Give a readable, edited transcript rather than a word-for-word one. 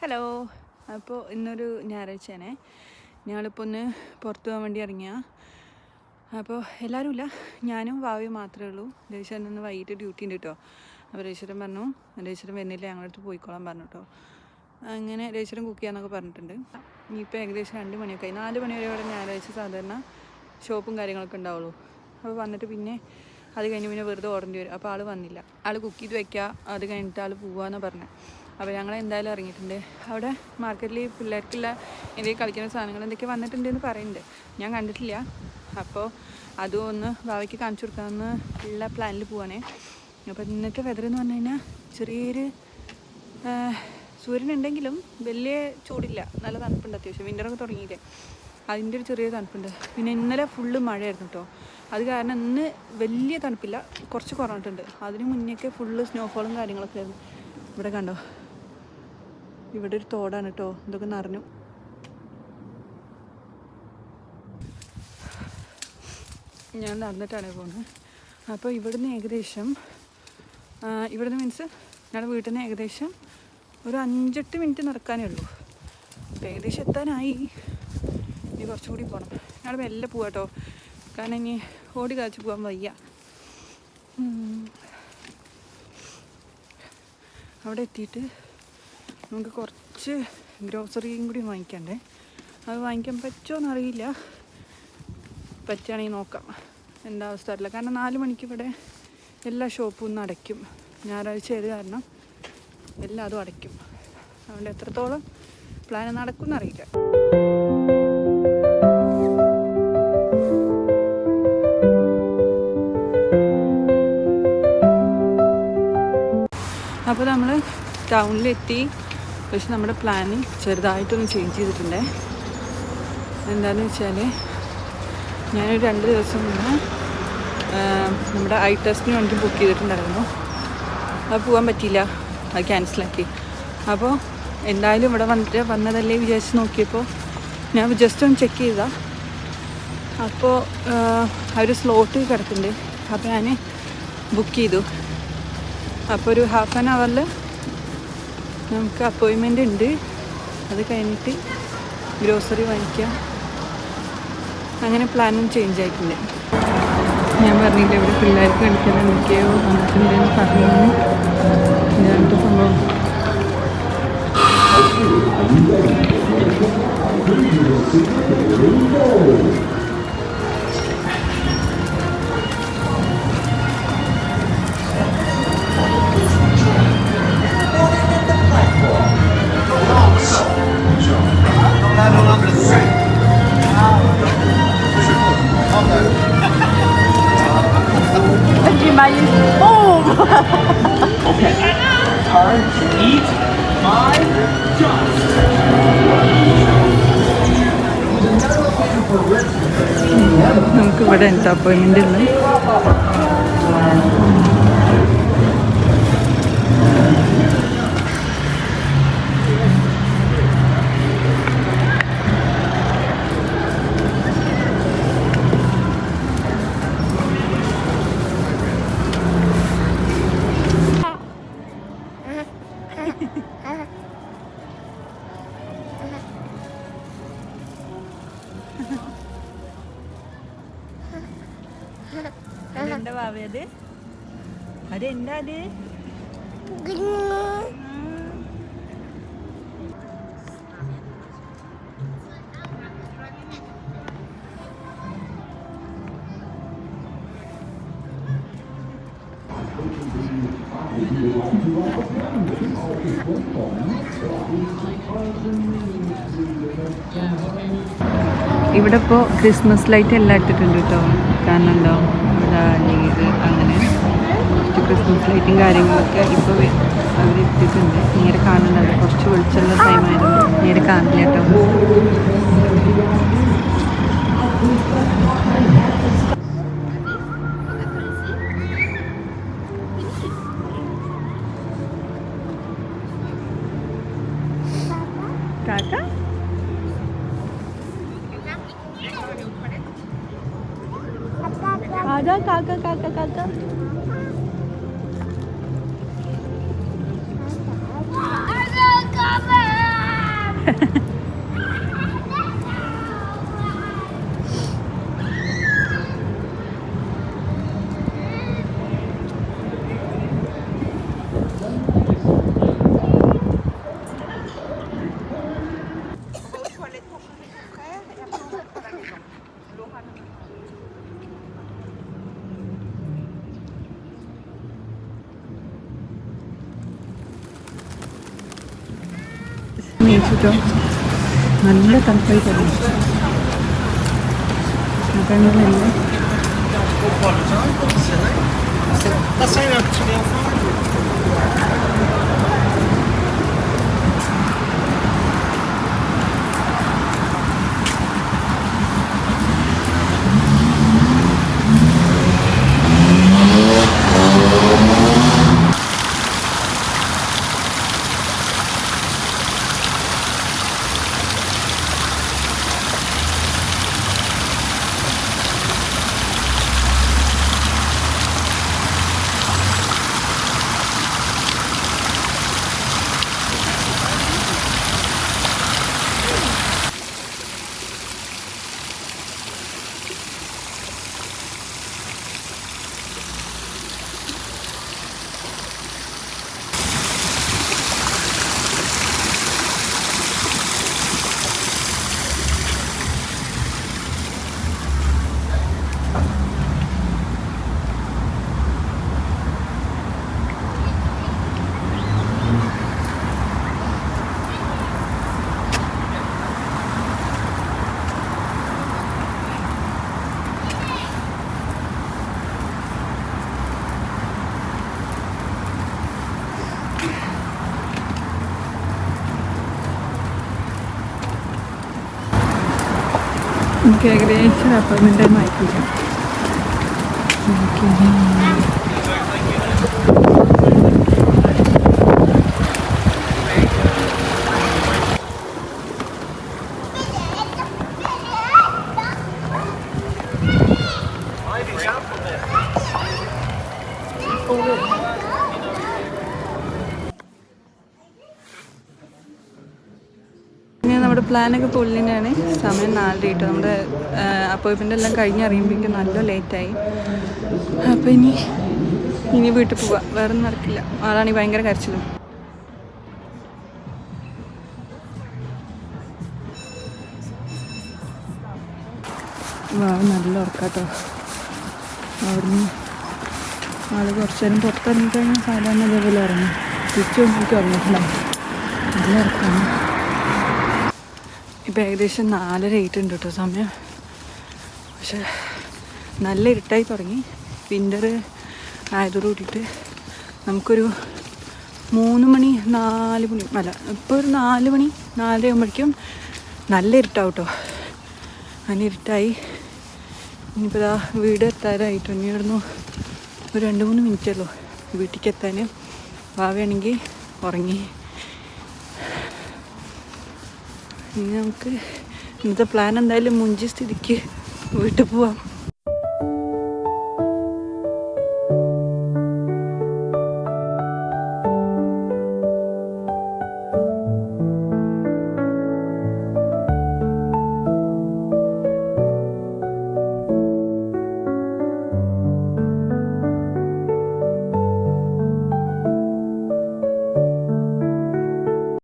Hello. അപ്പോൾ ഇന്നൊരു ഞായറാഴ്ചയാണേ. ഞങ്ങളിപ്പോൾ ഒന്ന് പുറത്തു പോകാൻ വേണ്ടി ഇറങ്ങിയ. അപ്പോൾ എല്ലാവരും ഇല്ല, ഞാനും വാവയും മാത്രമേ ഉള്ളൂ. രജിസ്റ്ററിൽ നിന്ന് വൈകിട്ട് ഡ്യൂട്ടി ഉണ്ട് കേട്ടോ. അപ്പോൾ രജിസ്റ്ററും പറഞ്ഞു രജിസ്റ്ററും വരുന്നില്ല, ഞങ്ങളടുത്ത് പോയിക്കോളാൻ പറഞ്ഞു കേട്ടോ. അങ്ങനെ രജിസ്റ്ററും കുക്ക് ചെയ്യാന്നൊക്കെ പറഞ്ഞിട്ടുണ്ട്. ഇനിയിപ്പോൾ ഏകദേശം 2 മണിയൊക്കെ ആയി. 4 മണി വരെ ഇവിടെ ഞായറാഴ്ച സാധാരണ ഷോപ്പും കാര്യങ്ങളൊക്കെ ഉണ്ടാവുള്ളൂ. അപ്പോൾ വന്നിട്ട് പിന്നെ അത് കഴിഞ്ഞ് പിന്നെ വെറുതെ ഓടേണ്ടി വരും. അപ്പോൾ ആൾ വന്നില്ല. ആൾ കുക്ക് ചെയ്ത് വയ്ക്കുക, അത് കഴിഞ്ഞിട്ട് ആൾ പോവാന്ന് പറഞ്ഞത്. അപ്പോൾ ഞങ്ങൾ എന്തായാലും ഇറങ്ങിയിട്ടുണ്ട്. അവിടെ മാർക്കറ്റിൽ പിള്ളേർക്കുള്ള എന്തെങ്കിലും കളിക്കുന്ന സാധനങ്ങൾ എന്തൊക്കെ വന്നിട്ടുണ്ടെന്ന് പറയുന്നുണ്ട്. ഞാൻ കണ്ടിട്ടില്ല. അപ്പോൾ അതും ഒന്ന് ഭാവിക്ക് കാണിച്ചു കൊടുക്കാമെന്ന് ഉള്ള പ്ലാനിൽ പോവാണേ. അപ്പോൾ ഇന്നത്തെ വെതർ എന്ന് പറഞ്ഞു കഴിഞ്ഞാൽ ചെറിയൊരു സൂര്യനുണ്ടെങ്കിലും വലിയ ചൂടില്ല, നല്ല തണുപ്പുണ്ട്. അത്യാവശ്യം വിൻ്ററൊക്കെ തുടങ്ങിയില്ലേ, അതിൻ്റെ ഒരു ചെറിയ തണുപ്പുണ്ട്. പിന്നെ ഇന്നലെ ഫുള്ള് മഴയായിരുന്നു കേട്ടോ. അത് കാരണം ഇന്ന് വലിയ തണുപ്പില്ല, കുറച്ച് കുറഞ്ഞിട്ടുണ്ട്. അതിന് മുന്നേയൊക്കെ ഫുള്ള് സ്നോഫോളും കാര്യങ്ങളൊക്കെ ആയിരുന്നു. ഇവിടെ കണ്ടോ, ഇവിടെ ഒരു തോടാണ് കേട്ടോ, ഇതൊക്കെ നിറഞ്ഞു. ഞാൻ നടന്നിട്ടാണ് പോകുന്നത്. അപ്പോൾ ഇവിടുന്ന് ഏകദേശം ഇവിടുന്ന് മീൻസ് ഞങ്ങളുടെ വീട്ടിൽ നിന്ന് ഏകദേശം ഒരു 5-8 മിനിറ്റ് നടക്കാനേ ഉള്ളൂ. അപ്പോൾ ഏകദേശം എത്താനായി. ഇനി കുറച്ചുകൂടി പോകണം. ഞങ്ങൾ മെല്ലെ പോവാം കേട്ടോ, കാരണം ഇനി ഓടി കാച്ചു പോകാൻ വയ്യ. അവിടെ എത്തിയിട്ട് നമുക്ക് കുറച്ച് ഗ്രോസറിയും കൂടി വാങ്ങിക്കണ്ടേ. അത് വാങ്ങിക്കാൻ പറ്റുമോ എന്നറിയില്ല. പറ്റുകയാണെങ്കിൽ നോക്കാം. എന്താ അവസ്ഥ അറിയില്ല. കാരണം 4 മണിക്ക് ഇവിടെ എല്ലാ ഷോപ്പും ഒന്ന് അടയ്ക്കും. ഞായറാഴ്ച ആയത് കാരണം എല്ലാതും അടയ്ക്കും. അതുകൊണ്ട് എത്രത്തോളം പ്ലാൻ നടക്കും എന്നറിയില്ല. അപ്പോൾ നമ്മൾ ടൗണിലെത്തി. പക്ഷെ നമ്മുടെ പ്ലാനിങ് ചെറുതായിട്ടൊന്ന് ചേഞ്ച് ചെയ്തിട്ടുണ്ട്. എന്താണെന്ന് വെച്ചാൽ ഞാനൊരു 2 ദിവസം മുന്നേ നമ്മുടെ ഐ ടെസ്റ്റിന് വേണ്ടി ബുക്ക് ചെയ്തിട്ടുണ്ടായിരുന്നു. അത് പോകാൻ പറ്റിയില്ല, അത് ക്യാൻസലാക്കി. അപ്പോൾ എന്തായാലും ഇവിടെ വന്നതല്ലേ വിചാരിച്ച് നോക്കിയപ്പോൾ ഞാൻ ജസ്റ്റ് ഒന്ന് ചെക്ക് ചെയ്താൽ അപ്പോൾ ആ ഒരു സ്ലോട്ട് കിടക്കുന്നുണ്ട്. അപ്പോൾ ഞാൻ ബുക്ക് ചെയ്തു. അപ്പോൾ ഒരു ഹാഫ് ആൻ അവറിൽ നമുക്ക് അപ്പോയിൻമെൻ്റ് ഉണ്ട്. അത് കഴിഞ്ഞിട്ട് ഗ്രോസറി വാങ്ങിക്കാം. അങ്ങനെ പ്ലാനും ചേഞ്ച് ആയിട്ടുണ്ട്. ഞാൻ പറഞ്ഞില്ല, ഇവിടെ പിള്ളേർക്ക് കളിക്കാൻ എന്തൊക്കെയോ വന്നിട്ടുണ്ടെന്ന് പറഞ്ഞു. ഇതായിട്ട് സംഭവം. Time to eat my dust. നമുക്ക് ഇവിടെ എന്താ അപ്പോയിൻമെൻ്റ് ഉള്ളത്. അതെന്താ ഭാവി? അതെന്താ അത്? ഇവിടെ ഇപ്പോൾ ക്രിസ്മസ് ലൈറ്റ് എല്ലാം ഇട്ടിട്ടുണ്ട് കേട്ടോ. കാരണം ഉണ്ടാവും ലീഡ് അങ്ങനെ കുറച്ച് ക്രിസ്മസ് ലൈറ്റും കാര്യങ്ങളൊക്കെ ഇപ്പോൾ അവർ ഇട്ടിട്ടുണ്ട്. നേരെ കാണുന്നുണ്ട്. കുറച്ച് വെളിച്ചുള്ള ടൈം ആയതുകൊണ്ട് നേരെ കാണില്ല കേട്ടോ. കാക്ക ada kakak. Ada kakak. മേടിച്ചിട്ടോ നല്ല തണുപ്പായി തുടങ്ങി. അപ്പം അങ്ങനെയല്ലേ എനിക്ക് ഏകദേശം അപ്പോയിൻമെൻ്റ് ടൈം ആയിട്ടില്ല. നമ്മുടെ പ്ലാനൊക്കെ പൊള്ളിനാണ്. സമയം 4 കേട്ടോ. നമ്മുടെ അപ്പോയിൻമെൻ്റ് എല്ലാം കഴിഞ്ഞറിയുമ്പോഴേക്കും നല്ല ലേറ്റായി. അപ്പോൾ ഇനി വീട്ടിൽ പോവാം. വേറെ ഒന്നും നടക്കില്ല. ആളാണെങ്കിൽ ഭയങ്കര കരച്ചിലും. നല്ല ഉറക്കാട്ടോ. അവിടുന്ന് ആൾ കുറച്ച് നേരം പുറത്തിറങ്ങിക്കഴിഞ്ഞാൽ സാധാരണ അതേപോലെ ഇറങ്ങി തിരിച്ചു കൊണ്ടിട്ട് ഉറങ്ങിയിട്ടുണ്ടാവും. നല്ല ഉറക്കാണ്. ഇപ്പം ഏകദേശം 4:30 ആയിട്ടുണ്ട് കേട്ടോ സമയം. പക്ഷെ നല്ല ഇരുട്ടായി തുടങ്ങി. വിൻ്റർ ആയതോട് കൂടിയിട്ട് നമുക്കൊരു 3 മണി 4 മണി അല്ല ഇപ്പോൾ ഒരു 4 മണി 4:30 ആകുമ്പോഴേക്കും നല്ല ഇരുട്ടാവും കേട്ടോ. അങ്ങനെ ഇരുട്ടായി. ഇനിയിപ്പോൾ ഇതാ വീട് എത്താറായിട്ട് ഇനി ഇവിടുന്ന് ഒരു 2-3 മിനിറ്റേ ഉള്ളൂ വീട്ടിലേക്ക് എത്താൻ. ഭാവിയാണെങ്കിൽ ഉറങ്ങി. ഇനി നമുക്ക് ഇന്നത്തെ പ്ലാൻ എന്തായാലും മുഞ്ചി സ്ഥിതിക്ക് വീട്ടിൽ പോവാം.